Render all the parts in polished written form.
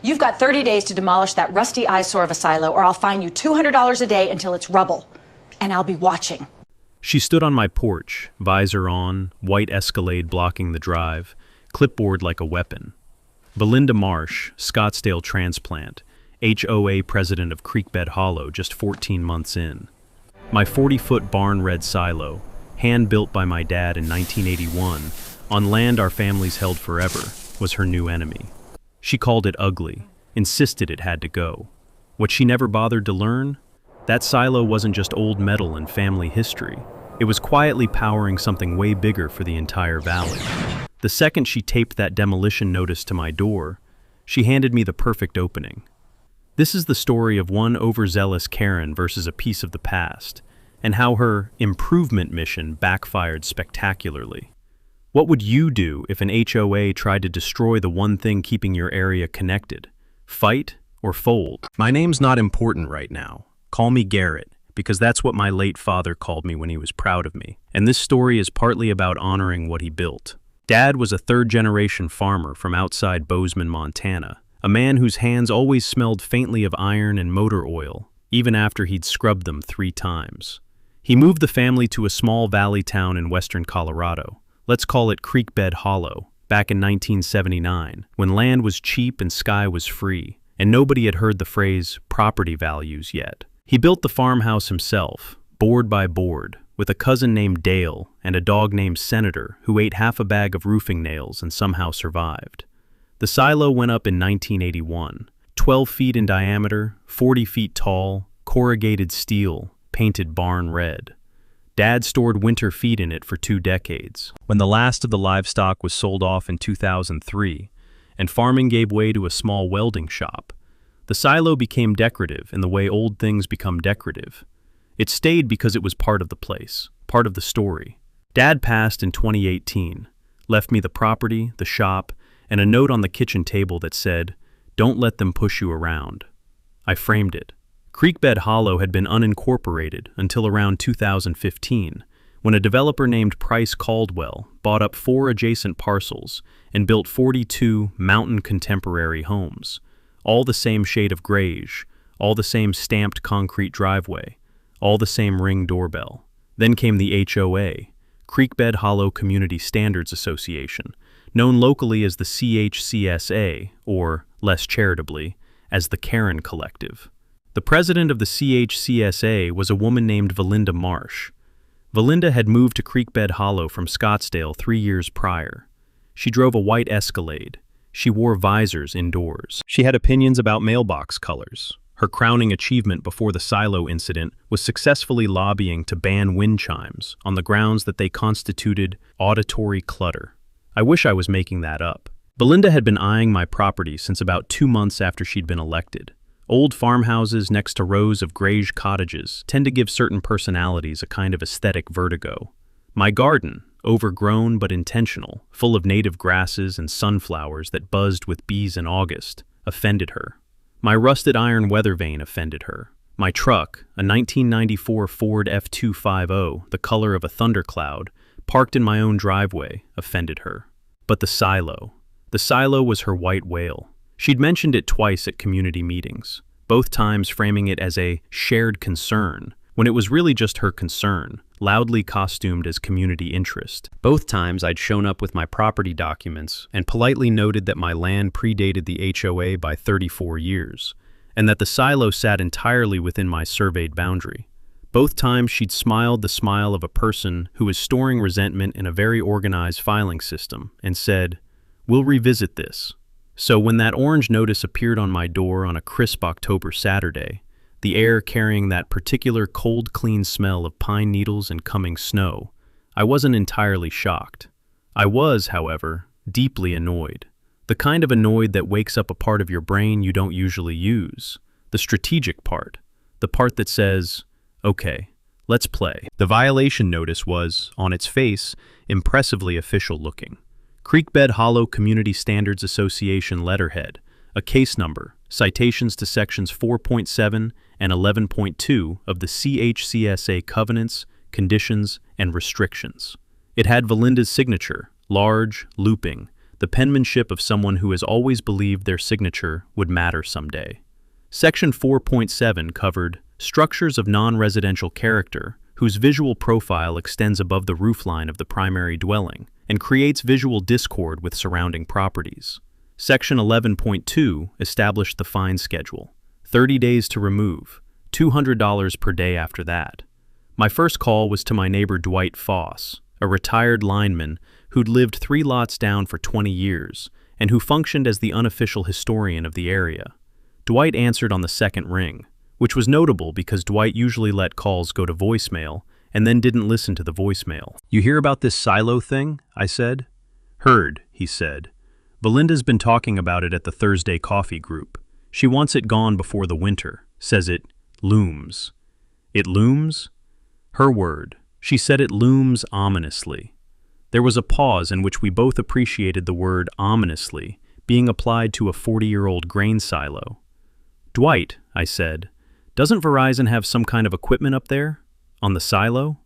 You've got 30 days to demolish that rusty eyesore of a silo, or I'll fine you $200 a day until it's rubble. And I'll be watching. She stood on my porch, visor on, white Escalade blocking the drive, clipboard like a weapon. Belinda Marsh, Scottsdale transplant, HOA president of Creekbed Hollow, just 14 months in. My 40-foot barn-red silo, hand-built by my dad in 1981, on land our families held forever, was her new enemy. She called it ugly, insisted it had to go. What she never bothered to learn? That silo wasn't just old metal and family history. It was quietly powering something way bigger for the entire valley. The second she taped that demolition notice to my door, she handed me the perfect opening. This is the story of one overzealous Karen versus a piece of the past, and how her improvement mission backfired spectacularly. What would you do if an HOA tried to destroy the one thing keeping your area connected? Fight or fold? My name's not important right now. Call me Garrett, because that's what my late father called me when he was proud of me. And this story is partly about honoring what he built. Dad was a third-generation farmer from outside Bozeman, Montana, a man whose hands always smelled faintly of iron and motor oil, even after he'd scrubbed them 3 times. He moved the family to a small valley town in western Colorado. Let's call it Creekbed Hollow, back in 1979, when land was cheap and sky was free, and nobody had heard the phrase property values yet. He built the farmhouse himself, board by board, with a cousin named Dale and a dog named Senator who ate half a bag of roofing nails and somehow survived. The silo went up in 1981, 12 feet in diameter, 40 feet tall, corrugated steel, painted barn red. Dad stored winter feed in it for 2 decades. When the last of the livestock was sold off in 2003, and farming gave way to a small welding shop, the silo became decorative in the way old things become decorative. It stayed because it was part of the place, part of the story. Dad passed in 2018, left me the property, the shop, and a note on the kitchen table that said, "Don't let them push you around." I framed it. Creekbed Hollow had been unincorporated until around 2015, when a developer named Price Caldwell bought up 4 adjacent parcels and built 42 mountain contemporary homes. All the same shade of grayish, all the same stamped concrete driveway, all the same Ring doorbell. Then came the HOA, Creekbed Hollow Community Standards Association, known locally as the CHCSA, or, less charitably, as the Karen Collective. The president of the CHCSA was a woman named Belinda Marsh. Belinda had moved to Creekbed Hollow from Scottsdale 3 years prior. She drove a white Escalade. She wore visors indoors. She had opinions about mailbox colors. Her crowning achievement before the silo incident was successfully lobbying to ban wind chimes on the grounds that they constituted auditory clutter. I wish I was making that up. Belinda had been eyeing my property since about 2 months after she'd been elected. Old farmhouses next to rows of grayish cottages tend to give certain personalities a kind of aesthetic vertigo. My garden, overgrown but intentional, full of native grasses and sunflowers that buzzed with bees in August, offended her. My rusted iron weather vane offended her. My truck, a 1994 Ford F250, the color of a thundercloud, parked in my own driveway, offended her. But the silo was her white whale. She'd mentioned it twice at community meetings, both times framing it as a shared concern, when it was really just her concern, loudly costumed as community interest. Both times I'd shown up with my property documents and politely noted that my land predated the HOA by 34 years, and that the silo sat entirely within my surveyed boundary. Both times she'd smiled the smile of a person who is storing resentment in a very organized filing system and said, "We'll revisit this." So when that orange notice appeared on my door on a crisp October Saturday, the air carrying that particular cold, clean smell of pine needles and coming snow, I wasn't entirely shocked. I was, however, deeply annoyed. The kind of annoyed that wakes up a part of your brain you don't usually use. The strategic part. The part that says, "Okay, let's play." The violation notice was, on its face, impressively official looking. Creekbed Hollow Community Standards Association letterhead, a case number, citations to sections 4.7 and 11.2 of the CHCSA covenants, conditions, and restrictions. It had Belinda's signature, large, looping, the the penmanship of someone who has always believed their signature would matter someday. Section 4.7 covered structures of non-residential character whose visual profile extends above the roofline of the primary dwelling and creates visual discord with surrounding properties. Section 11.2 established the fine schedule: 30 days to remove, $200 per day after that. My first call was to my neighbor Dwight Foss, a retired lineman who'd lived 3 lots down for 20 years and who functioned as the unofficial historian of the area. Dwight answered on the second ring, which was notable because Dwight usually let calls go to voicemail and then didn't listen to the voicemail. "You hear about this silo thing?" I said. "Heard," he said. "Belinda's been talking about it at the Thursday coffee group. She wants it gone before the winter, says it looms." "It looms?" Her word. She said it looms ominously. There was a pause in which we both appreciated the word ominously being applied to a 40-year-old grain silo. "Dwight," I said, "doesn't Verizon have some kind of equipment up there? On the silo?"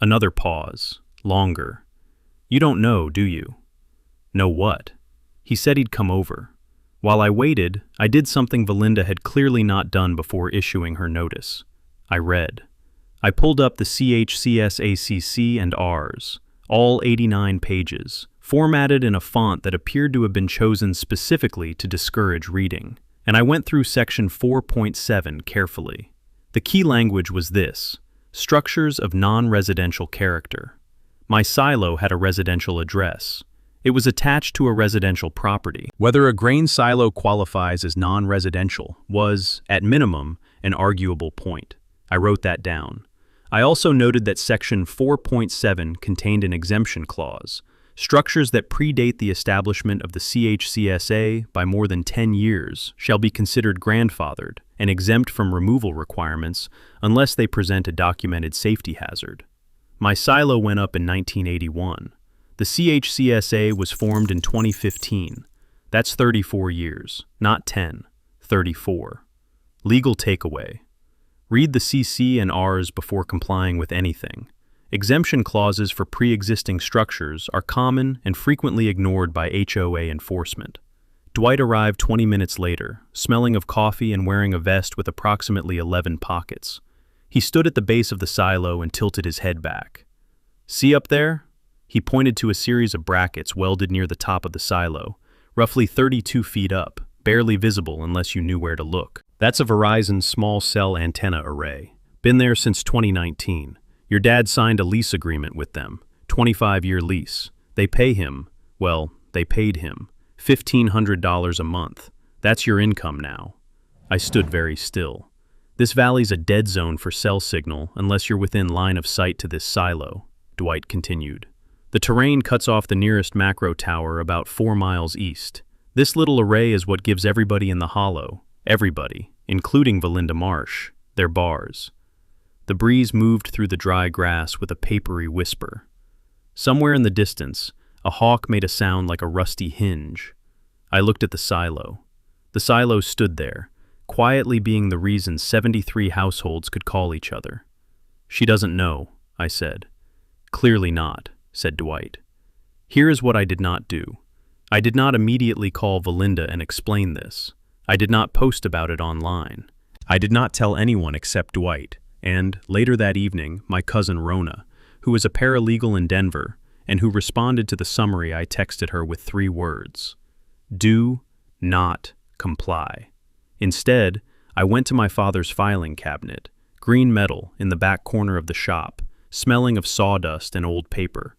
Another pause. Longer. "You don't know, do you?" "Know what?" He said he'd come over. While I waited, I did something Belinda had clearly not done before issuing her notice. I read. I pulled up the CHCSACC and Rs, all 89 pages, formatted in a font that appeared to have been chosen specifically to discourage reading, and I went through section 4.7 carefully. The key language was this: structures of non-residential character. My silo had a residential address. It was attached to a residential property. Whether a grain silo qualifies as non-residential was, at minimum, an arguable point. I wrote that down. I also noted that section 4.7 contained an exemption clause: structures that predate the establishment of the CHCSA by more than 10 years shall be considered grandfathered and exempt from removal requirements unless they present a documented safety hazard. My silo went up in 1981. The CHCSA was formed in 2015. That's 34 years, not 10, 34. Legal takeaway. Read the CC and Rs before complying with anything. Exemption clauses for pre-existing structures are common and frequently ignored by HOA enforcement. Dwight arrived 20 minutes later, smelling of coffee and wearing a vest with approximately 11 pockets. He stood at the base of the silo and tilted his head back. "See up there?" He pointed to a series of brackets welded near the top of the silo, roughly 32 feet up, barely visible unless you knew where to look. "That's a Verizon small cell antenna array. Been there since 2019. Your dad signed a lease agreement with them, 25-year lease. They pay him, well, they paid him, $1,500 a month. That's your income now." I stood very still. "This valley's a dead zone for cell signal unless you're within line of sight to this silo," Dwight continued. "The terrain cuts off the nearest macro tower about 4 miles east. This little array is what gives everybody in the hollow, everybody, including Belinda Marsh, their bars." The breeze moved through the dry grass with a papery whisper. Somewhere in the distance, a hawk made a sound like a rusty hinge. I looked at the silo. The silo stood there, quietly being the reason 73 households could call each other. "She doesn't know," I said. "Clearly not," said Dwight. "Here is what I did not do. I did not immediately call Belinda and explain this. I did not post about it online. I did not tell anyone except Dwight, and, later that evening, my cousin Rona, who is a paralegal in Denver, and who responded to the summary I texted her with 3 words: "Do not comply." Instead, I went to my father's filing cabinet, green metal in the back corner of the shop, smelling of sawdust and old paper,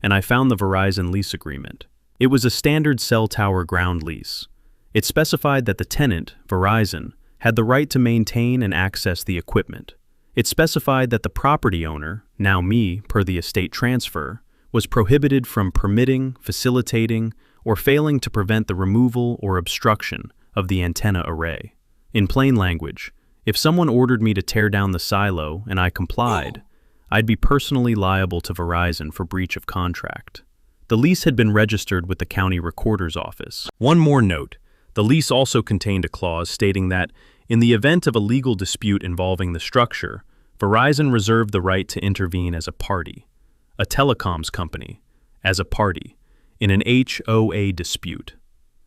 and I found the Verizon lease agreement. It was a standard cell tower ground lease. It specified that the tenant, Verizon, had the right to maintain and access the equipment. It specified that the property owner, now me per the estate transfer, was prohibited from permitting, facilitating, or failing to prevent the removal or obstruction of the antenna array. In plain language, if someone ordered me to tear down the silo and I complied, I'd be personally liable to Verizon for breach of contract. The lease had been registered with the county recorder's office. One more note. The lease also contained a clause stating that, in the event of a legal dispute involving the structure, Verizon reserved the right to intervene as a party. A telecoms company, as a party, in an HOA dispute.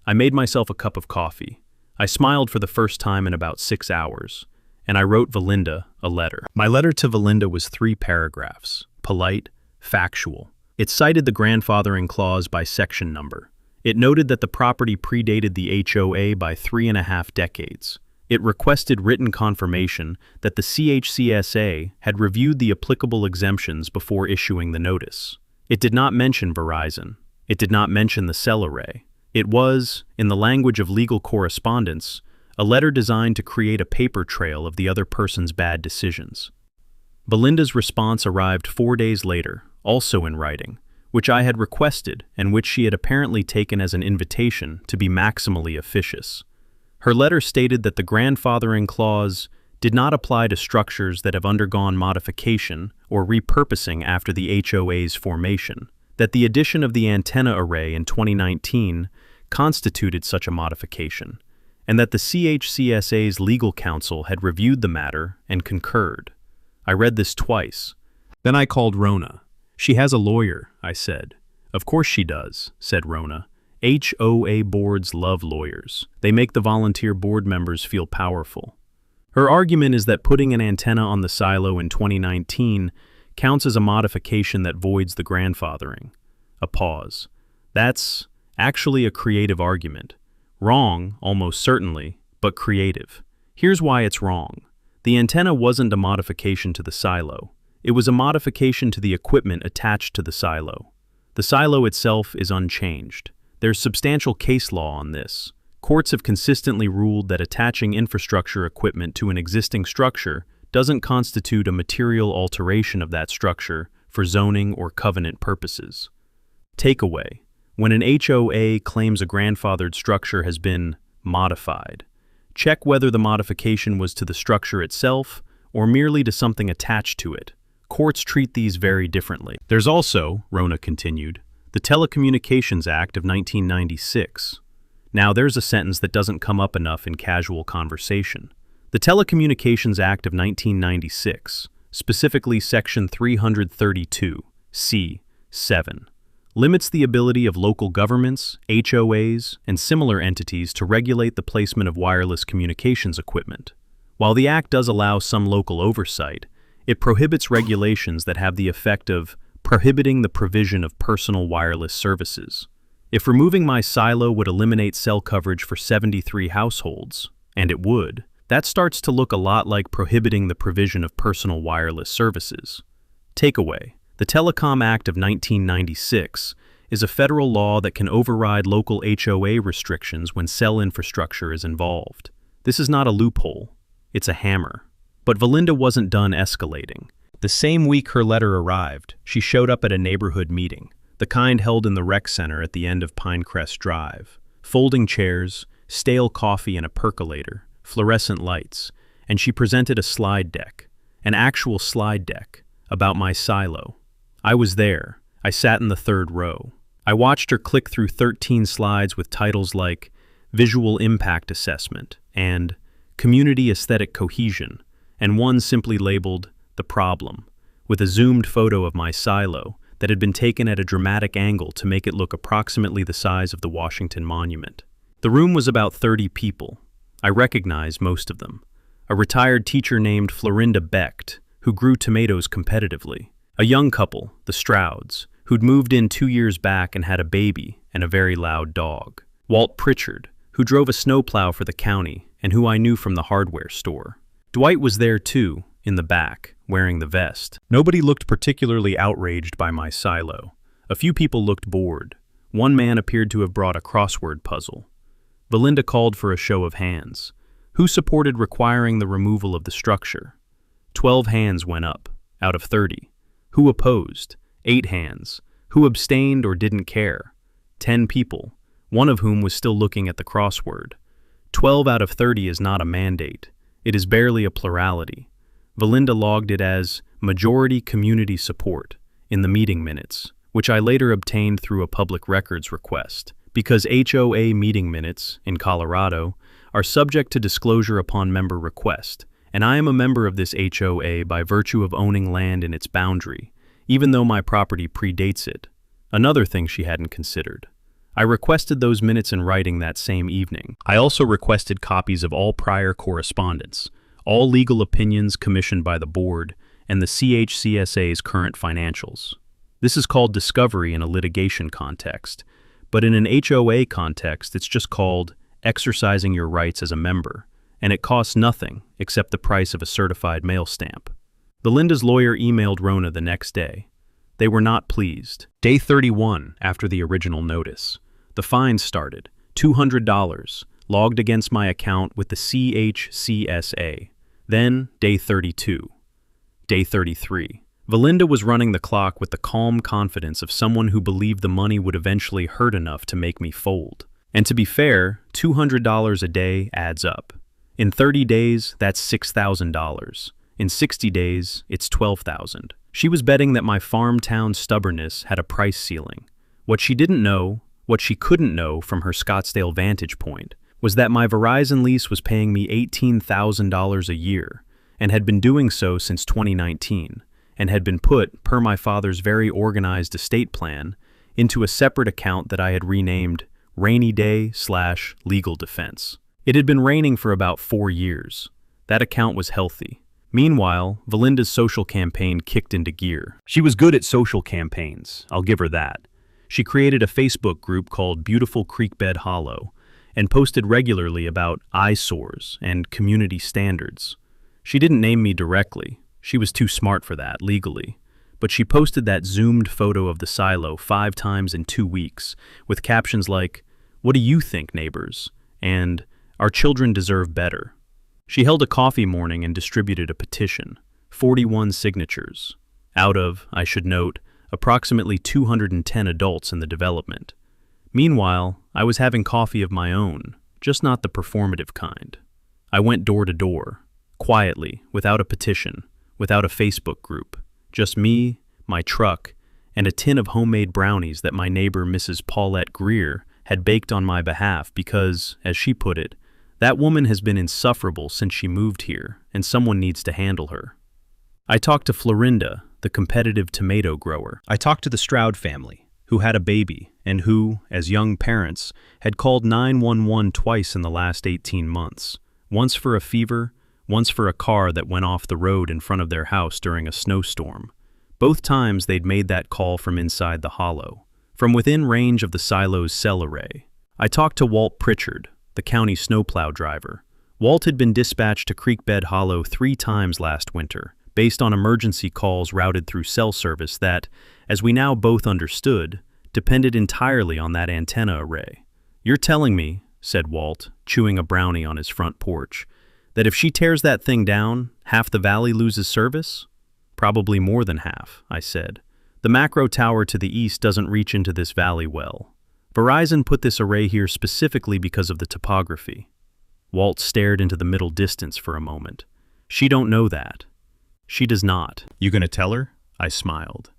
I made myself a cup of coffee. I smiled for the first time in about 6 hours, and I wrote Valinda a letter. My letter to Valinda was 3 paragraphs, polite, factual. It cited the grandfathering clause by section number. It noted that the property predated the HOA by 3.5 decades. It requested written confirmation that the CHCSA had reviewed the applicable exemptions before issuing the notice. It did not mention Verizon. It did not mention the cell array. It was, in the language of legal correspondence, a letter designed to create a paper trail of the other person's bad decisions. Valinda's response arrived 4 days later, also in writing, which I had requested and which she had apparently taken as an invitation to be maximally officious. Her letter stated that the grandfathering clause did not apply to structures that have undergone modification or repurposing after the HOA's formation, that the addition of the antenna array in 2019 constituted such a modification, and that the CHCSA's legal counsel had reviewed the matter and concurred. I read this twice. Then I called Rona. She has a lawyer, I said. Of course she does, said Rona. HOA boards love lawyers. They make the volunteer board members feel powerful. Her argument is that putting an antenna on the silo in 2019 counts as a modification that voids the grandfathering. A pause. That's actually a creative argument. Wrong, almost certainly, but creative. Here's why it's wrong. The antenna wasn't a modification to the silo. It was a modification to the equipment attached to the silo. The silo itself is unchanged. There's substantial case law on this. Courts have consistently ruled that attaching infrastructure equipment to an existing structure doesn't constitute a material alteration of that structure for zoning or covenant purposes. Takeaway: when an HOA claims a grandfathered structure has been modified, check whether the modification was to the structure itself or merely to something attached to it. Courts treat these very differently. There's also, Rona continued, the Telecommunications Act of 1996. Now, there's a sentence that doesn't come up enough in casual conversation. The Telecommunications Act of 1996, specifically Section 332, C.7, limits the ability of local governments, HOAs, and similar entities to regulate the placement of wireless communications equipment. While the Act does allow some local oversight, it prohibits regulations that have the effect of prohibiting the provision of personal wireless services. If removing my silo would eliminate cell coverage for 73 households, and it would, that starts to look a lot like prohibiting the provision of personal wireless services. Takeaway: the Telecom Act of 1996 is a federal law that can override local HOA restrictions when cell infrastructure is involved. This is not a loophole, it's a hammer. But Valinda wasn't done escalating. The same week her letter arrived, she showed up at a neighborhood meeting, the kind held in the rec center at the end of Pinecrest Drive. Folding chairs, stale coffee and a percolator, fluorescent lights, and she presented a slide deck, an actual slide deck, about my silo. I was there. I sat in the 3rd row. I watched her click through 13 slides with titles like Visual Impact Assessment and Community Aesthetic Cohesion, and one simply labeled The Problem, with a zoomed photo of my silo that had been taken at a dramatic angle to make it look approximately the size of the Washington Monument. The room was about 30 people. I recognized most of them. A retired teacher named Florinda Becht, who grew tomatoes competitively. A young couple, the Strouds, who'd moved in 2 years back and had a baby and a very loud dog. Walt Pritchard, who drove a snowplow for the county and who I knew from the hardware store. Dwight was there too, in the back, wearing the vest. Nobody looked particularly outraged by my silo. A few people looked bored. One man appeared to have brought a crossword puzzle. Valinda called for a show of hands. Who supported requiring the removal of the structure? 12 hands went up, out of 30. Who opposed? 8 hands. Who abstained or didn't care? 10 people, one of whom was still looking at the crossword. 12 out of 30 is not a mandate. It is barely a plurality. Valinda logged it as majority community support in the meeting minutes, which I later obtained through a public records request, because HOA meeting minutes, in Colorado, are subject to disclosure upon member request, and I am a member of this HOA by virtue of owning land in its boundary, even though my property predates it. Another thing she hadn't considered. I requested those minutes in writing that same evening. I also requested copies of all prior correspondence, all legal opinions commissioned by the board, and the CHCSA's current financials. This is called discovery in a litigation context, but in an HOA context, it's just called exercising your rights as a member, and it costs nothing except the price of a certified mail stamp. Belinda's lawyer emailed Rona the next day. They were not pleased. Day 31, after the original notice, the fines started, $200, logged against my account with the CHCSA. Then, day 32. Day 33. Belinda was running the clock with the calm confidence of someone who believed the money would eventually hurt enough to make me fold. And to be fair, $200 a day adds up. In 30 days, that's $6,000. In 60 days, it's $12,000. She was betting that my farm town stubbornness had a price ceiling. What she didn't know, what she couldn't know from her Scottsdale vantage point, was that my Verizon lease was paying me $18,000 a year, and had been doing so since 2019, and had been put, per my father's very organized estate plan, into a separate account that I had renamed Rainy Day/Legal Defense. It had been raining for about 4 years. That account was healthy. Meanwhile, Belinda's social campaign kicked into gear. She was good at social campaigns, I'll give her that. She created a Facebook group called Beautiful Creekbed Hollow and posted regularly about eyesores and community standards. She didn't name me directly. She was too smart for that, legally. But she posted that zoomed photo of the silo 5 times in 2 weeks, with captions like, "What do you think, neighbors?" and "Our children deserve better." She held a coffee morning and distributed a petition, 41 signatures, out of, I should note, approximately 210 adults in the development. Meanwhile, I was having coffee of my own, just not the performative kind. I went door to door, quietly, without a petition, without a Facebook group, just me, my truck, and a tin of homemade brownies that my neighbor Mrs. Paulette Greer had baked on my behalf because, as she put it, that woman has been insufferable since she moved here, and someone needs to handle her. I talked to Florinda, the competitive tomato grower. I talked to the Stroud family, who had a baby, and who, as young parents, had called 911 twice in the last 18 months, once for a fever, once for a car that went off the road in front of their house during a snowstorm. Both times they'd made that call from inside the hollow, from within range of the silo's cell array. I talked to Walt Pritchard, the county snowplow driver. Walt had been dispatched to Creekbed Hollow 3 times last winter, based on emergency calls routed through cell service that, as we now both understood, depended entirely on that antenna array. "You're telling me," said Walt, chewing a brownie on his front porch, "that if she tears that thing down, half the valley loses service?" "Probably more than half," I said. "The macro tower to the east doesn't reach into this valley well. Verizon put this array here specifically because of the topography." Walt stared into the middle distance for a moment. "She don't know that." "She does not." "You gonna tell her?" I smiled.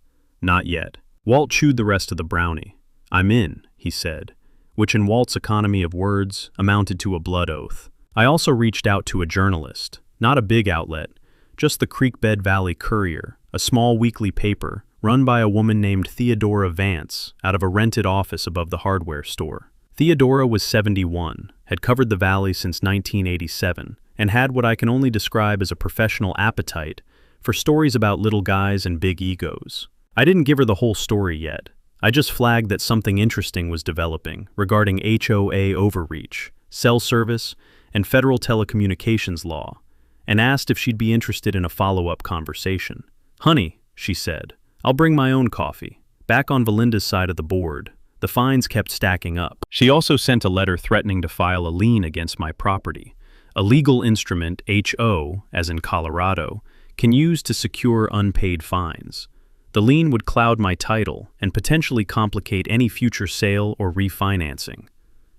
"Not yet." Walt chewed the rest of the brownie. "I'm in," he said, which in Walt's economy of words amounted to a blood oath. I also reached out to a journalist, not a big outlet, just the Creekbed Valley Courier, a small weekly paper run by a woman named Theodora Vance out of a rented office above the hardware store. Theodora was 71, had covered the valley since 1987, and had what I can only describe as a professional appetite for stories about little guys and big egos. I didn't give her the whole story yet. I just flagged that something interesting was developing regarding HOA overreach, cell service, and federal telecommunications law, and asked if she'd be interested in a follow-up conversation. "Honey," she said, "I'll bring my own coffee." Back on Belinda's side of the board, the fines kept stacking up. She also sent a letter threatening to file a lien against my property, a legal instrument HO, as in Colorado, can use to secure unpaid fines. The lien would cloud my title and potentially complicate any future sale or refinancing.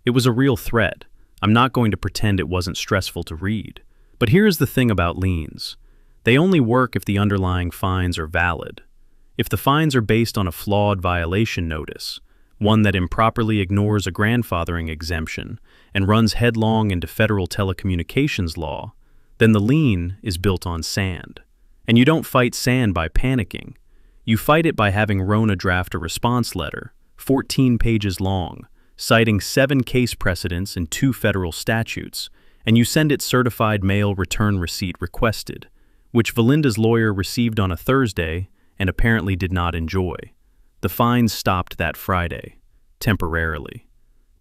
It was a real threat. I'm not going to pretend it wasn't stressful to read. But here's the thing about liens. They only work if the underlying fines are valid. If the fines are based on a flawed violation notice, one that improperly ignores a grandfathering exemption and runs headlong into federal telecommunications law, then the lien is built on sand. And you don't fight sand by panicking. You fight it by having Rona draft a response letter, 14 pages long, citing 7 case precedents and 2 federal statutes, and you send it certified mail return receipt requested, which Valinda's lawyer received on a Thursday and apparently did not enjoy. The fines stopped that Friday, temporarily.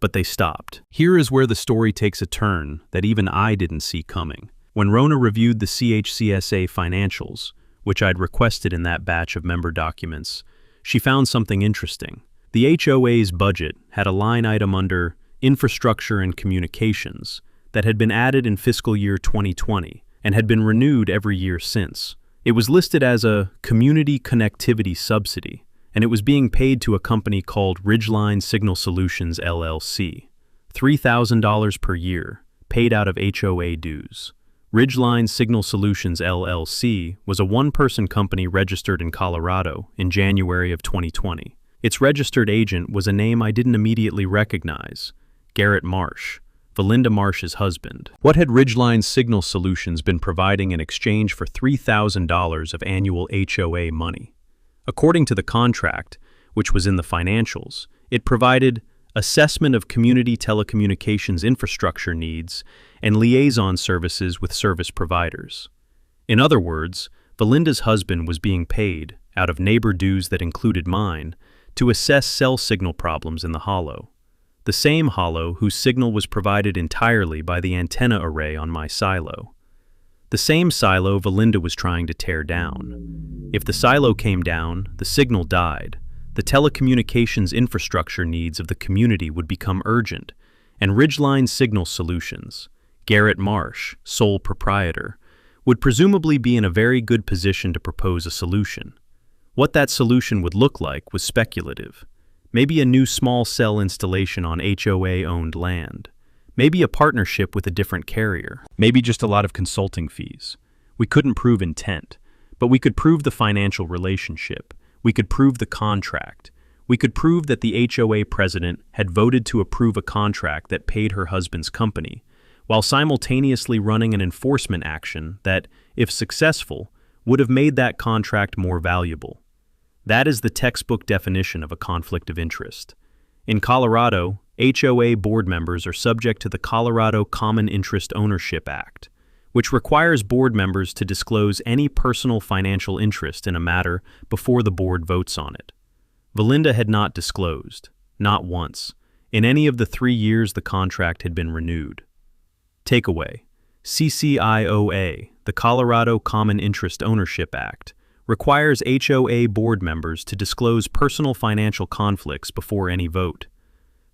But they stopped. Here is where the story takes a turn that even I didn't see coming. When Rona reviewed the CHCSA financials, which I'd requested in that batch of member documents, she found something interesting. The HOA's budget had a line item under Infrastructure and Communications that had been added in fiscal year 2020 and had been renewed every year since. It was listed as a Community Connectivity Subsidy, and it was being paid to a company called Ridgeline Signal Solutions LLC. $3,000 per year, paid out of HOA dues. Ridgeline Signal Solutions LLC was a one-person company registered in Colorado in January of 2020. Its registered agent was a name I didn't immediately recognize, Garrett Marsh, Valinda Marsh's husband. What had Ridgeline Signal Solutions been providing in exchange for $3,000 of annual HOA money? According to the contract, which was in the financials, it provided assessment of community telecommunications infrastructure needs and liaison services with service providers. In other words, Valinda's husband was being paid, out of neighbor dues that included mine, to assess cell signal problems in the hollow. The same hollow whose signal was provided entirely by the antenna array on my silo. The same silo Valinda was trying to tear down. If the silo came down, the signal died. The telecommunications infrastructure needs of the community would become urgent, and Ridgeline Signal Solutions, Garrett Marsh, sole proprietor, would presumably be in a very good position to propose a solution. What that solution would look like was speculative. Maybe a new small cell installation on HOA-owned land. Maybe a partnership with a different carrier. Maybe just a lot of consulting fees. We couldn't prove intent, but we could prove the financial relationship. We could prove the contract. We could prove that the HOA president had voted to approve a contract that paid her husband's company, while simultaneously running an enforcement action that, if successful, would have made that contract more valuable. That is the textbook definition of a conflict of interest. In Colorado, HOA board members are subject to the Colorado Common Interest Ownership Act, which requires board members to disclose any personal financial interest in a matter before the board votes on it. Valinda had not disclosed, not once, in any of the 3 years the contract had been renewed. Takeaway: CCIOA, the Colorado Common Interest Ownership Act, requires HOA board members to disclose personal financial conflicts before any vote.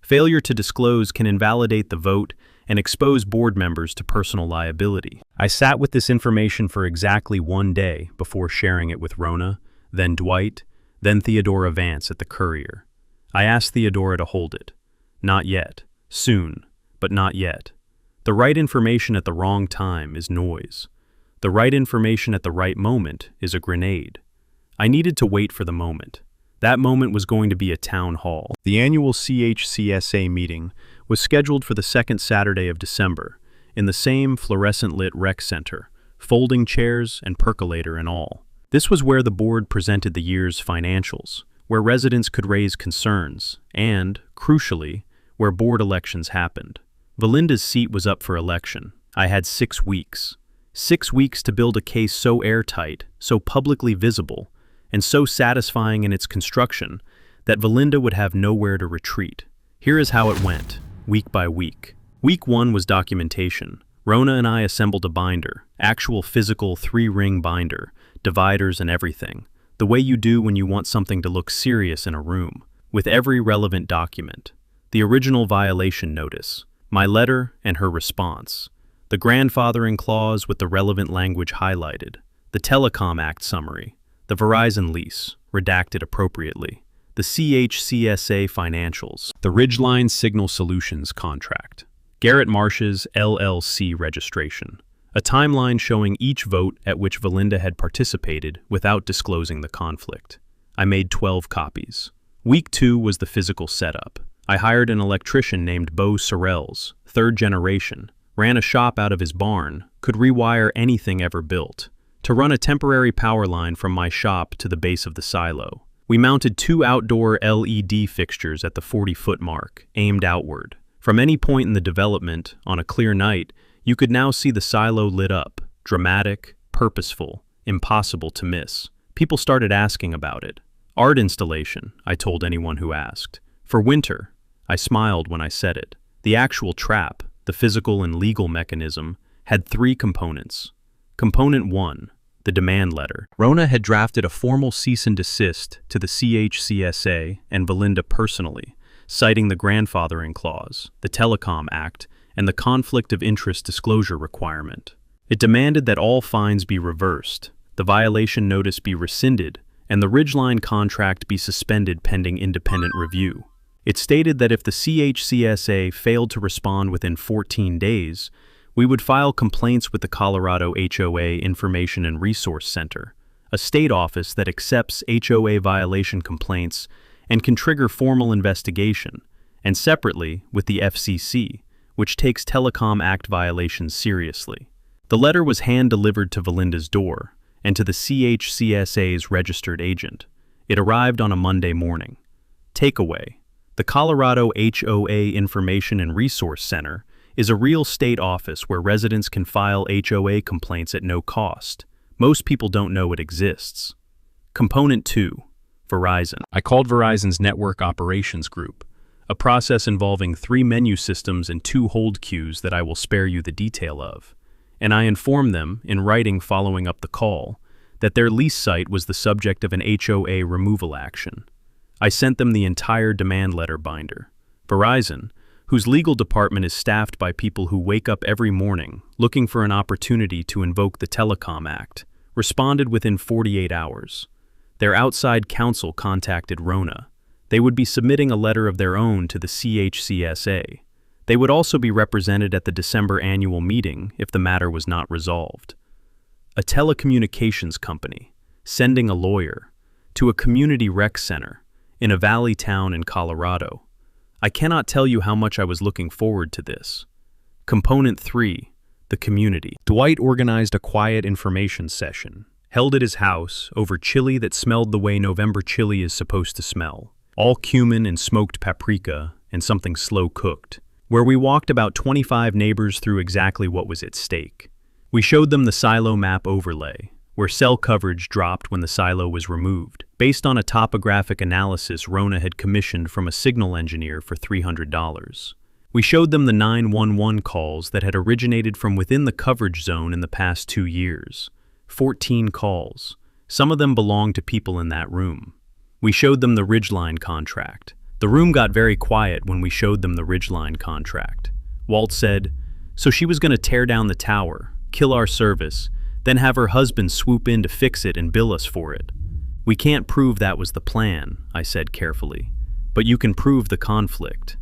Failure to disclose can invalidate the vote and expose board members to personal liability. I sat with this information for exactly 1 day before sharing it with Rona, then Dwight, then Theodora Vance at the Courier. I asked Theodora to hold it. Not yet. Soon, but not yet. The right information at the wrong time is noise. The right information at the right moment is a grenade. I needed to wait for the moment. That moment was going to be a town hall. The annual CHCSA meeting was scheduled for the second Saturday of December, in the same fluorescent-lit rec center, folding chairs and percolator and all. This was where the board presented the year's financials, where residents could raise concerns, and, crucially, where board elections happened. Valinda's seat was up for election. I had 6 weeks. 6 weeks to build a case so airtight, so publicly visible, and so satisfying in its construction that Valinda would have nowhere to retreat. Here is how it went, week by week. Week 1 was documentation. Rona and I assembled a binder, actual physical 3-ring binder, dividers and everything, the way you do when you want something to look serious in a room, with every relevant document. The original violation notice, my letter and her response, the grandfathering clause with the relevant language highlighted, the Telecom Act summary, the Verizon lease, redacted appropriately, the CHCSA financials, the Ridgeline Signal Solutions contract, Garrett Marsh's LLC registration, a timeline showing each vote at which Valinda had participated without disclosing the conflict. I made 12 copies. Week 2 was the physical setup. I hired an electrician named Bo Sorrells, 3rd generation, ran a shop out of his barn, could rewire anything ever built, to run a temporary power line from my shop to the base of the silo. We mounted 2 outdoor LED fixtures at the 40-foot mark, aimed outward. From any point in the development, on a clear night, you could now see the silo lit up, dramatic, purposeful, impossible to miss. People started asking about it. Art installation, I told anyone who asked. For winter, I smiled when I said it. The actual trap, the physical and legal mechanism, had 3 components. Component 1, the demand letter. Rona had drafted a formal cease and desist to the CHCSA and Belinda personally, citing the grandfathering clause, the Telecom Act, and the conflict of interest disclosure requirement. It demanded that all fines be reversed, the violation notice be rescinded, and the Ridgeline contract be suspended pending independent review. It stated that if the CHCSA failed to respond within 14 days, we would file complaints with the Colorado HOA Information and Resource Center, a state office that accepts HOA violation complaints and can trigger formal investigation, and separately with the FCC, which takes Telecom Act violations seriously. The letter was hand-delivered to Belinda's door and to the CHCSA's registered agent. It arrived on a Monday morning. Takeaway: the Colorado HOA Information and Resource Center is a real state office where residents can file HOA complaints at no cost. Most people don't know it exists. Component 2, Verizon. I called Verizon's Network Operations Group, a process involving 3 menu systems and 2 hold queues that I will spare you the detail of. And I informed them, in writing following up the call, that their lease site was the subject of an HOA removal action. I sent them the entire demand letter binder. Verizon, whose legal department is staffed by people who wake up every morning looking for an opportunity to invoke the Telecom Act, responded within 48 hours. Their outside counsel contacted Rona. They would be submitting a letter of their own to the CHCSA. They would also be represented at the December annual meeting if the matter was not resolved. A telecommunications company sending a lawyer to a community rec center in a valley town in Colorado. I cannot tell you how much I was looking forward to this. Component 3, the community. Dwight organized a quiet information session, held at his house over chili that smelled the way November chili is supposed to smell, all cumin and smoked paprika and something slow cooked, where we walked about 25 neighbors through exactly what was at stake. We showed them the silo map overlay, where cell coverage dropped when the silo was removed, based on a topographic analysis Rona had commissioned from a signal engineer for $300. We showed them the 911 calls that had originated from within the coverage zone in the past 2 years. 14 calls. Some of them belonged to people in that room. We showed them the Ridgeline contract. The room got very quiet when we showed them the Ridgeline contract. Walt said, "So she was going to tear down the tower, kill our service, then have her husband swoop in to fix it and bill us for it." "We can't prove that was the plan," I said carefully, "but you can prove the conflict."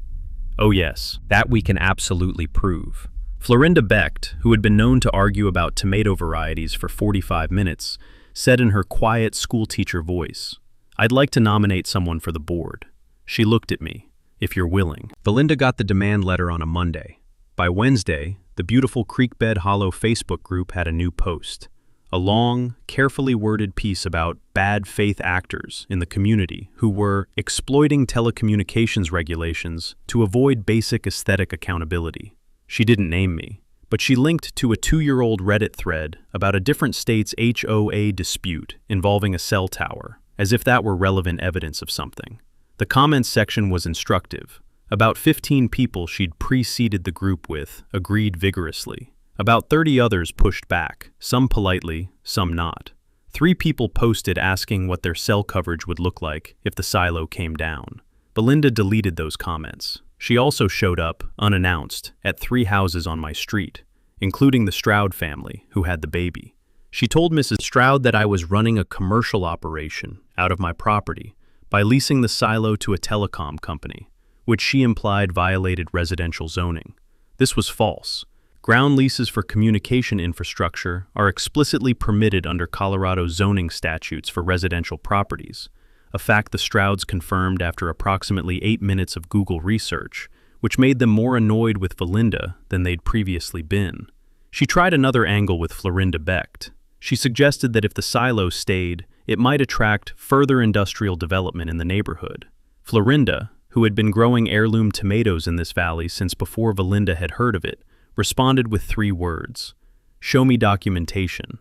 "Oh yes, that we can absolutely prove." Florinda Becht, who had been known to argue about tomato varieties for 45 minutes, said in her quiet schoolteacher voice, "I'd like to nominate someone for the board." She looked at me. "If you're willing." Belinda got the demand letter on a Monday. By Wednesday, the beautiful Creekbed Hollow Facebook group had a new post. A long, carefully worded piece about bad faith actors in the community who were exploiting telecommunications regulations to avoid basic aesthetic accountability. She didn't name me, but she linked to a 2-year-old Reddit thread about a different state's HOA dispute involving a cell tower, as if that were relevant evidence of something. The comments section was instructive. About 15 people she'd preceded the group with agreed vigorously. About 30 others pushed back, some politely, some not. 3 people posted asking what their cell coverage would look like if the silo came down. Belinda deleted those comments. She also showed up, unannounced, at 3 houses on my street, including the Stroud family, who had the baby. She told Mrs. Stroud that I was running a commercial operation out of my property by leasing the silo to a telecom company, which she implied violated residential zoning. This was false. Ground leases for communication infrastructure are explicitly permitted under Colorado zoning statutes for residential properties, a fact the Strouds confirmed after approximately 8 minutes of Google research, which made them more annoyed with Belinda than they'd previously been. She tried another angle with Florinda Becht. She suggested that if the silo stayed, it might attract further industrial development in the neighborhood. Florinda, who had been growing heirloom tomatoes in this valley since before Valinda had heard of it, responded with 3 words: "Show me documentation."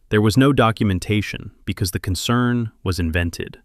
There was no documentation because the concern was invented.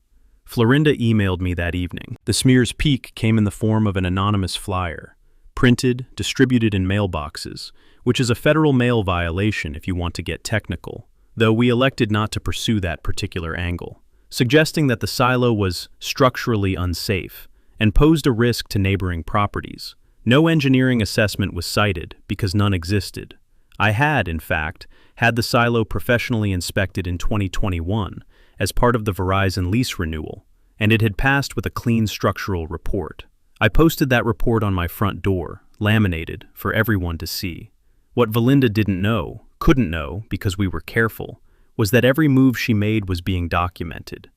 Florinda emailed me that evening. The smear's peak came in the form of an anonymous flyer, printed, distributed in mailboxes, which is a federal mail violation if you want to get technical, though we elected not to pursue that particular angle, suggesting that the silo was structurally unsafe and posed a risk to neighboring properties. No engineering assessment was cited because none existed. I had, in fact, had the silo professionally inspected in 2021 as part of the Verizon lease renewal, and it had passed with a clean structural report. I posted that report on my front door, laminated, for everyone to see. What Valinda couldn't know, because we were careful, was that every move she made was being documented.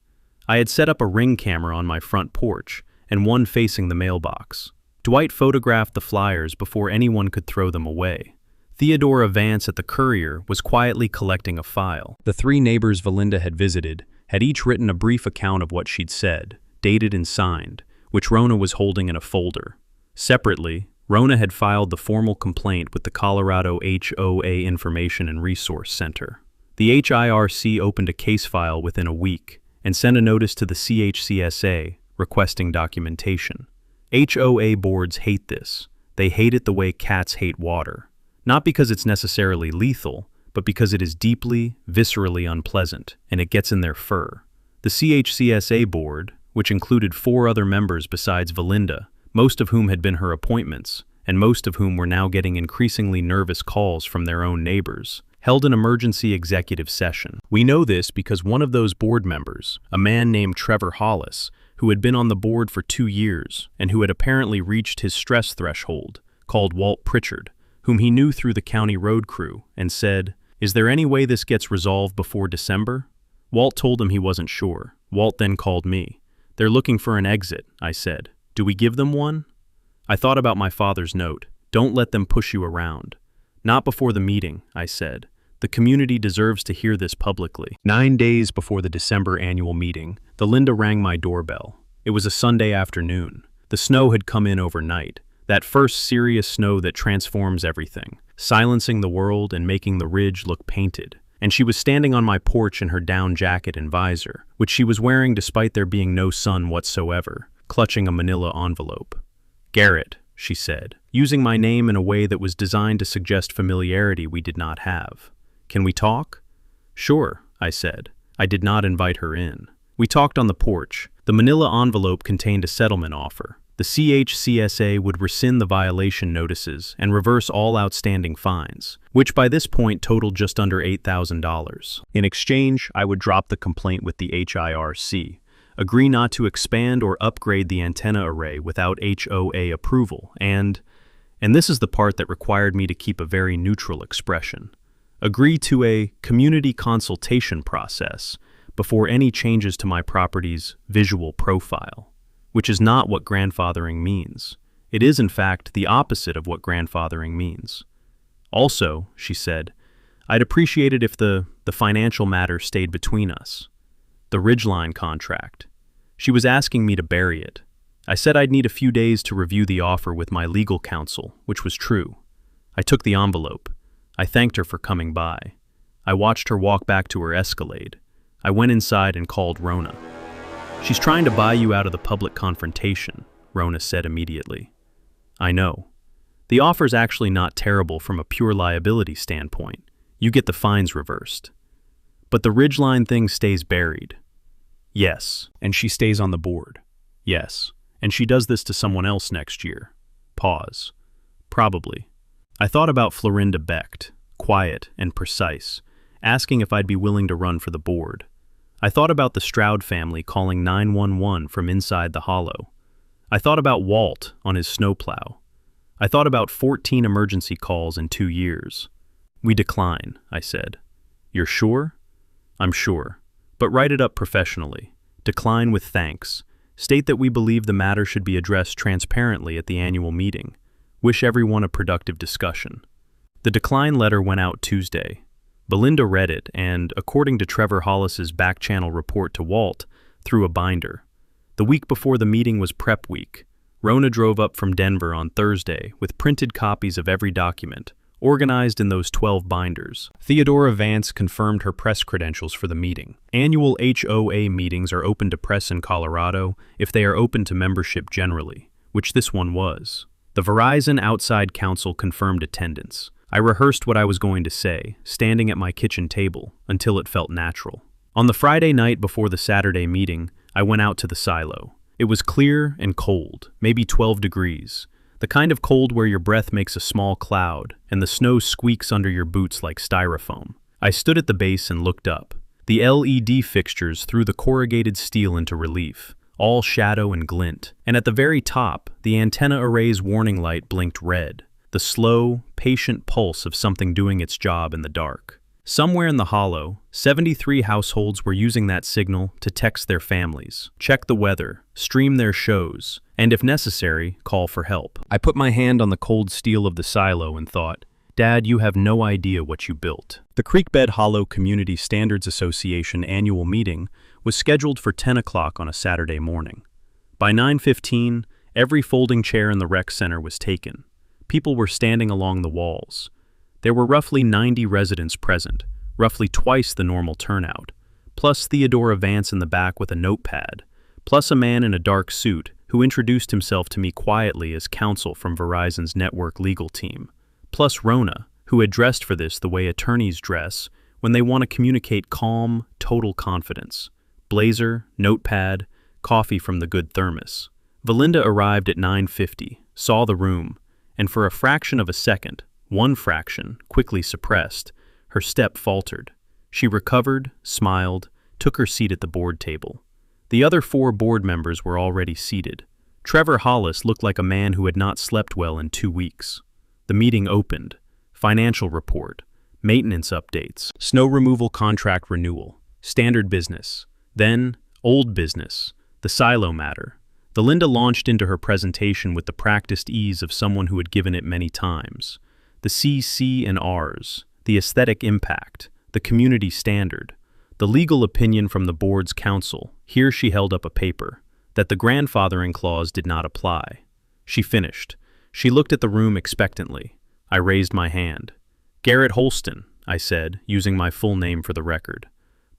I had set up a ring camera on my front porch, and one facing the mailbox. Dwight photographed the flyers before anyone could throw them away. Theodora Vance at the Courier was quietly collecting a file. The 3 neighbors Valinda had visited had each written a brief account of what she'd said, dated and signed, which Rona was holding in a folder. Separately, Rona had filed the formal complaint with the Colorado HOA Information and Resource Center. The HIRC opened a case file within a week and sent a notice to the CHCSA requesting documentation. HOA boards hate this. They hate it the way cats hate water. Not because it's necessarily lethal, but because it is deeply, viscerally unpleasant, and it gets in their fur. The CHCSA board, which included 4 other members besides Valinda, most of whom had been her appointments, and most of whom were now getting increasingly nervous calls from their own neighbors, held an emergency executive session. We know this because one of those board members, a man named Trevor Hollis, who had been on the board for 2 years and who had apparently reached his stress threshold, called Walt Pritchard, whom he knew through the county road crew, and said, "Is there any way this gets resolved before December?" Walt told him he wasn't sure. Walt then called me. "They're looking for an exit," I said. "Do we give them one?" I thought about my father's note. "Don't let them push you around." "Not before the meeting," I said. "The community deserves to hear this publicly." 9 days before the December annual meeting, Valinda rang my doorbell. It was a Sunday afternoon. The snow had come in overnight. That first serious snow that transforms everything, silencing the world and making the ridge look painted. And she was standing on my porch in her down jacket and visor, which she was wearing despite there being no sun whatsoever, clutching a manila envelope. "Garrett," she said, using my name in a way that was designed to suggest familiarity we did not have. "Can we talk?" "Sure," I said. I did not invite her in. We talked on the porch. The manila envelope contained a settlement offer. The CHCSA would rescind the violation notices and reverse all outstanding fines, which by this point totaled just under $8,000. In exchange, I would drop the complaint with the HIRC, agree not to expand or upgrade the antenna array without HOA approval, and this is the part that required me to keep a very neutral expression, agree to a community consultation process before any changes to my property's visual profile. Which is not what grandfathering means. It is, in fact, the opposite of what grandfathering means. Also, she said, I'd appreciate it if the financial matter stayed between us. The Ridgeline contract. She was asking me to bury it. I said I'd need a few days to review the offer with my legal counsel, which was true. I took the envelope. I thanked her for coming by. I watched her walk back to her Escalade. I went inside and called Rona. "She's trying to buy you out of the public confrontation," Rona said immediately. "I know. The offer's actually not terrible from a pure liability standpoint. You get the fines reversed. But the Ridgeline thing stays buried." "Yes, and she stays on the board." "Yes, and she does this to someone else next year." Pause. "Probably." I thought about Florinda Becht, quiet and precise, asking if I'd be willing to run for the board. I thought about the Stroud family calling 911 from inside the hollow. I thought about Walt on his snowplow. I thought about 14 emergency calls in 2 years. "We decline," I said. "You're sure?" "I'm sure. But write it up professionally. Decline with thanks. State that we believe the matter should be addressed transparently at the annual meeting. Wish everyone a productive discussion." The decline letter went out Tuesday. Belinda read it and, according to Trevor Hollis's back-channel report to Walt, threw a binder. The week before the meeting was prep week. Rona drove up from Denver on Thursday with printed copies of every document, organized in those 12 binders. Theodora Vance confirmed her press credentials for the meeting. Annual HOA meetings are open to press in Colorado if they are open to membership generally, which this one was. The Verizon outside counsel confirmed attendance. I rehearsed what I was going to say, standing at my kitchen table, until it felt natural. On the Friday night before the Saturday meeting, I went out to the silo. It was clear and cold, maybe 12 degrees. The kind of cold where your breath makes a small cloud, and the snow squeaks under your boots like styrofoam. I stood at the base and looked up. The LED fixtures threw the corrugated steel into relief, all shadow and glint, and at the very top, the antenna array's warning light blinked red, the slow, patient pulse of something doing its job in the dark. Somewhere in the hollow, 73 households were using that signal to text their families, check the weather, stream their shows, and if necessary, call for help. I put my hand on the cold steel of the silo and thought, Dad, you have no idea what you built. The Creekbed Hollow Community Standards Association annual meeting was scheduled for 10 o'clock on a Saturday morning. By 9:15, every folding chair in the rec center was taken. People were standing along the walls. There were roughly 90 residents present, roughly twice the normal turnout, plus Theodora Vance in the back with a notepad, plus a man in a dark suit who introduced himself to me quietly as counsel from Verizon's network legal team, plus Rona, who had dressed for this the way attorneys dress when they want to communicate calm, total confidence. Blazer, notepad, coffee from the good thermos. Belinda arrived at 9:50, saw the room, and for a fraction of a second, one fraction, quickly suppressed, her step faltered. She recovered, smiled, took her seat at the board table. The other 4 board members were already seated. Trevor Hollis looked like a man who had not slept well in 2 weeks. The meeting opened. Financial report, maintenance updates, snow removal contract renewal, standard business, then old business, the silo matter. Belinda launched into her presentation with the practiced ease of someone who had given it many times. The CC and Rs, the aesthetic impact, the community standard, the legal opinion from the board's counsel. Here she held up a paper, that the grandfathering clause did not apply. She finished. She looked at the room expectantly. I raised my hand. Garrett Holston, I said, using my full name for the record.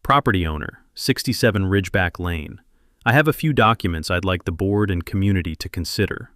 Property owner, 67 Ridgeback Lane. I have a few documents I'd like the board and community to consider.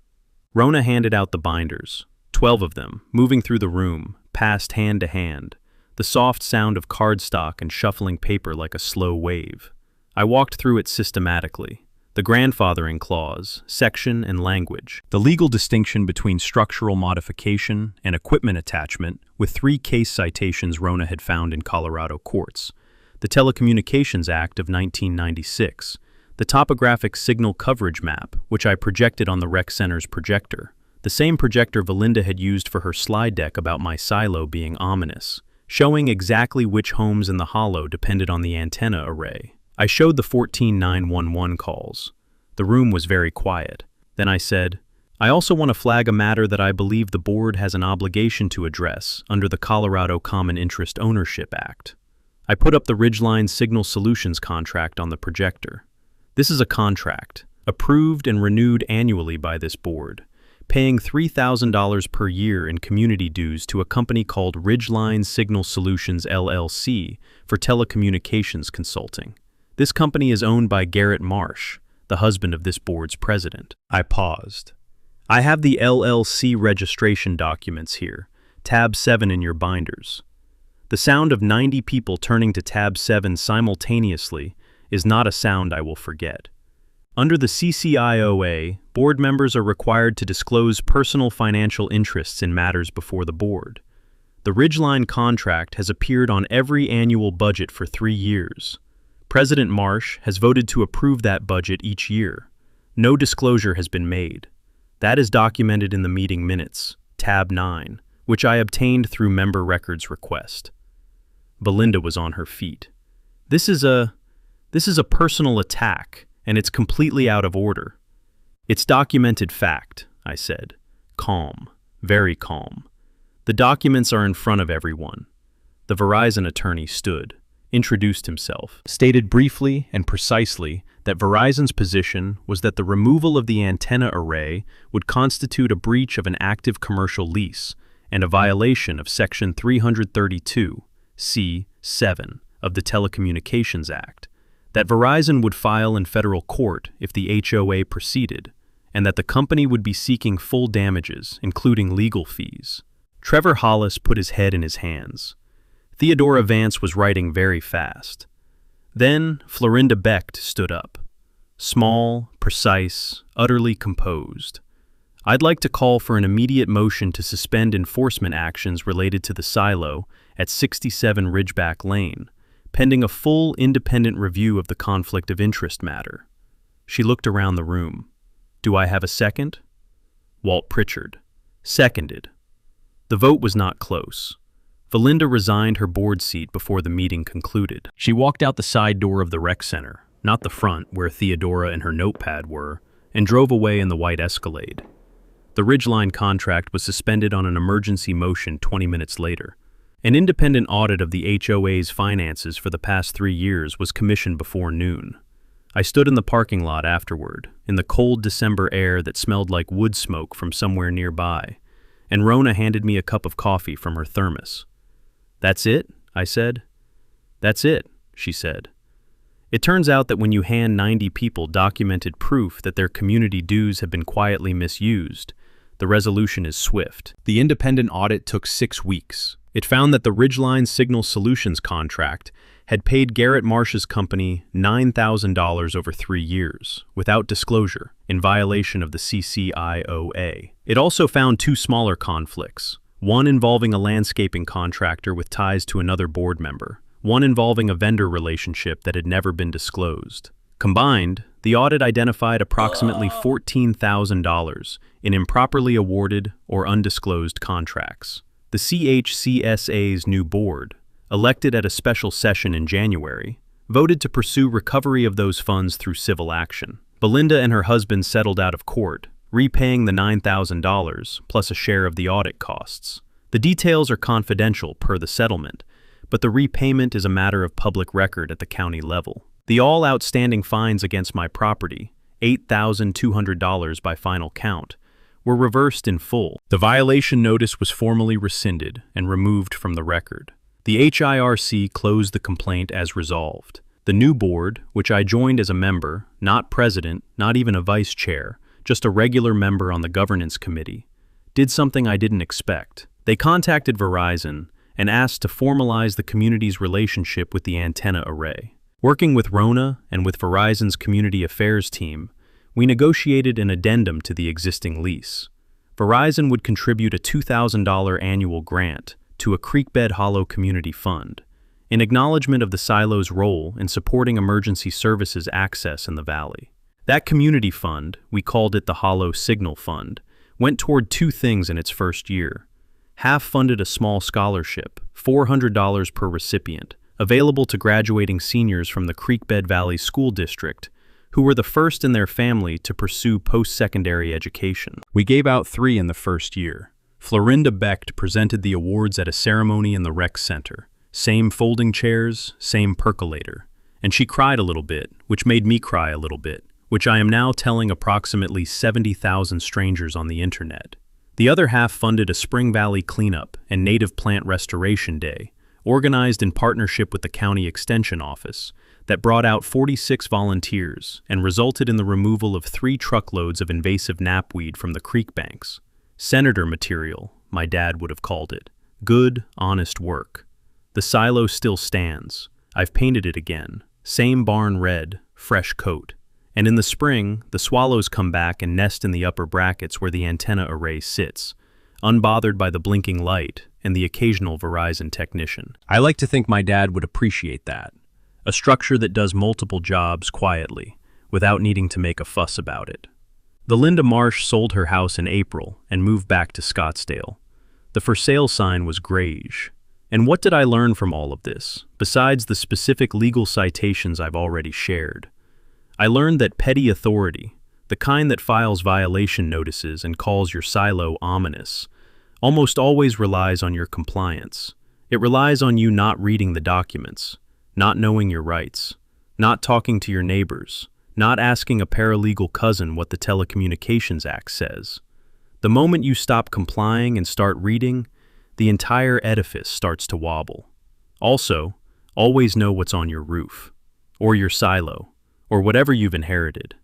Rona handed out the binders. 12 of them, moving through the room, passed hand to hand, the soft sound of cardstock and shuffling paper like a slow wave. I walked through it systematically. The grandfathering clause, section, and language. The legal distinction between structural modification and equipment attachment, with 3 case citations Rona had found in Colorado courts. The Telecommunications Act of 1996. The topographic signal coverage map, which I projected on the rec center's projector. The same projector Belinda had used for her slide deck about my silo being ominous, showing exactly which homes in the hollow depended on the antenna array. I showed the 14 911 calls. The room was very quiet. Then I said, I also want to flag a matter that I believe the board has an obligation to address under the Colorado Common Interest Ownership Act. I put up the Ridgeline Signal Solutions contract on the projector. This is a contract, approved and renewed annually by this board, paying $3,000 per year in community dues to a company called Ridgeline Signal Solutions LLC for telecommunications consulting. This company is owned by Garrett Marsh, the husband of this board's president. I paused. I have the LLC registration documents here, tab 7 in your binders. The sound of 90 people turning to tab 7 simultaneously is not a sound I will forget. Under the CCIOA, board members are required to disclose personal financial interests in matters before the board. The Ridgeline contract has appeared on every annual budget for 3 years. President Marsh has voted to approve that budget each year. No disclosure has been made. That is documented in the meeting minutes, tab 9, which I obtained through member records request. Belinda was on her feet. This is a personal attack, and it's completely out of order. It's documented fact, I said. Calm, very calm. The documents are in front of everyone. The Verizon attorney stood, introduced himself, stated briefly and precisely that Verizon's position was that the removal of the antenna array would constitute a breach of an active commercial lease and a violation of Section 332, C7 of the Telecommunications Act, that Verizon would file in federal court if the HOA proceeded, and that the company would be seeking full damages, including legal fees. Trevor Hollis put his head in his hands. Theodora Vance was writing very fast. Then Florinda Becht stood up. Small, precise, utterly composed. I'd like to call for an immediate motion to suspend enforcement actions related to the silo at 67 Ridgeback Lane, pending a full independent review of the conflict of interest matter. She looked around the room. Do I have a second? Walt Pritchard. Seconded. The vote was not close. Valinda resigned her board seat before the meeting concluded. She walked out the side door of the rec center, not the front where Theodora and her notepad were, and drove away in the white Escalade. The Ridgeline contract was suspended on an emergency motion 20 minutes later. An independent audit of the HOA's finances for the past 3 years was commissioned before noon. I stood in the parking lot afterward, in the cold December air that smelled like wood smoke from somewhere nearby, and Rona handed me a cup of coffee from her thermos. "That's it?" I said. "That's it," she said. It turns out that when you hand 90 people documented proof that their community dues have been quietly misused, the resolution is swift. The independent audit took 6 weeks. It found that the Ridgeline Signal Solutions contract had paid Garrett Marsh's company $9,000 over 3 years, without disclosure, in violation of the CCIOA. It also found 2 smaller conflicts. One involving a landscaping contractor with ties to another board member, one involving a vendor relationship that had never been disclosed. Combined, the audit identified approximately $14,000 in improperly awarded or undisclosed contracts. The CHCSA's new board, elected at a special session in January, voted to pursue recovery of those funds through civil action. Belinda and her husband settled out of court, repaying the $9,000 plus a share of the audit costs. The details are confidential per the settlement, but the repayment is a matter of public record at the county level. The all outstanding fines against my property, $8,200 by final count, were reversed in full. The violation notice was formally rescinded and removed from the record. The HIRC closed the complaint as resolved. The new board, which I joined as a member, not president, not even a vice chair, just a regular member on the governance committee, did something I didn't expect. They contacted Verizon and asked to formalize the community's relationship with the antenna array. Working with Rona and with Verizon's community affairs team, we negotiated an addendum to the existing lease. Verizon would contribute a $2,000 annual grant to a Creekbed Hollow Community Fund, in acknowledgement of the silo's role in supporting emergency services access in the valley. That community fund, we called it the Hollow Signal Fund, went toward 2 things in its first year. Half funded a small scholarship, $400 per recipient, available to graduating seniors from the Creekbed Valley School District, who were the first in their family to pursue post-secondary education. We gave out 3 in the first year. Florinda Becht presented the awards at a ceremony in the rec center. Same folding chairs, same percolator. And she cried a little bit, which made me cry a little bit, which I am now telling approximately 70,000 strangers on the internet. The other half funded a Spring Valley cleanup and native plant restoration day, organized in partnership with the county extension office, that brought out 46 volunteers and resulted in the removal of 3 truckloads of invasive knapweed from the creek banks. Senator material, my dad would have called it. Good, honest work. The silo still stands. I've painted it again. Same barn red, fresh coat. And in the spring, the swallows come back and nest in the upper brackets where the antenna array sits, unbothered by the blinking light and the occasional Verizon technician. I like to think my dad would appreciate that. A structure that does multiple jobs quietly, without needing to make a fuss about it. The Linda Marsh sold her house in April and moved back to Scottsdale. The for sale sign was grayish. And what did I learn from all of this, besides the specific legal citations I've already shared? I learned that petty authority, the kind that files violation notices and calls your silo ominous, almost always relies on your compliance, It relies on you not reading the documents, not knowing your rights, not talking to your neighbors, not asking a paralegal cousin what the Telecommunications Act says. The moment you stop complying and start reading, the entire edifice starts to wobble. Also, always know what's on your roof, or your silo, or whatever you've inherited.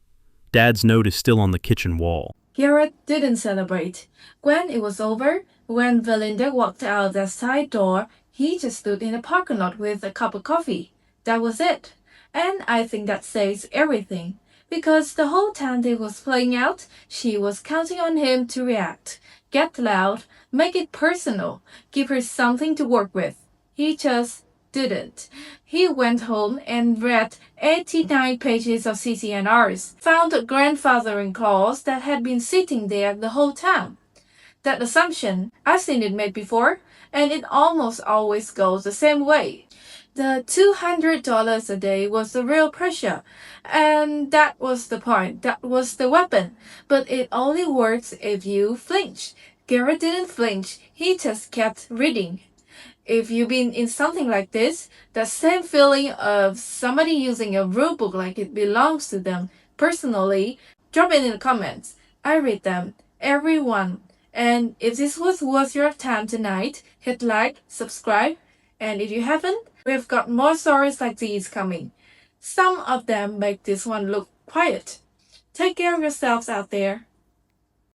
Dad's note is still on the kitchen wall. Garrett didn't celebrate. When it was over, when Belinda walked out that side door, he just stood in the parking lot with a cup of coffee. That was it. And I think that says everything. Because the whole time they was playing out, she was counting on him to react. Get loud, make it personal, give her something to work with. He just didn't. He went home and read 89 pages of CCNRs, found grandfathering clause that had been sitting there the whole time. That assumption, I've seen it made before, and it almost always goes the same way. The $200 a day was the real pressure, and that was the point, that was the weapon. But it only works if you flinch. Garrett didn't flinch, he just kept reading. If you've been in something like this, that same feeling of somebody using a rulebook like it belongs to them, personally, drop it in the comments. I read them, every one. And if this was worth your time tonight, hit like, subscribe, and if you haven't, we've got more stories like these coming. Some of them make this one look quiet. Take care of yourselves out there.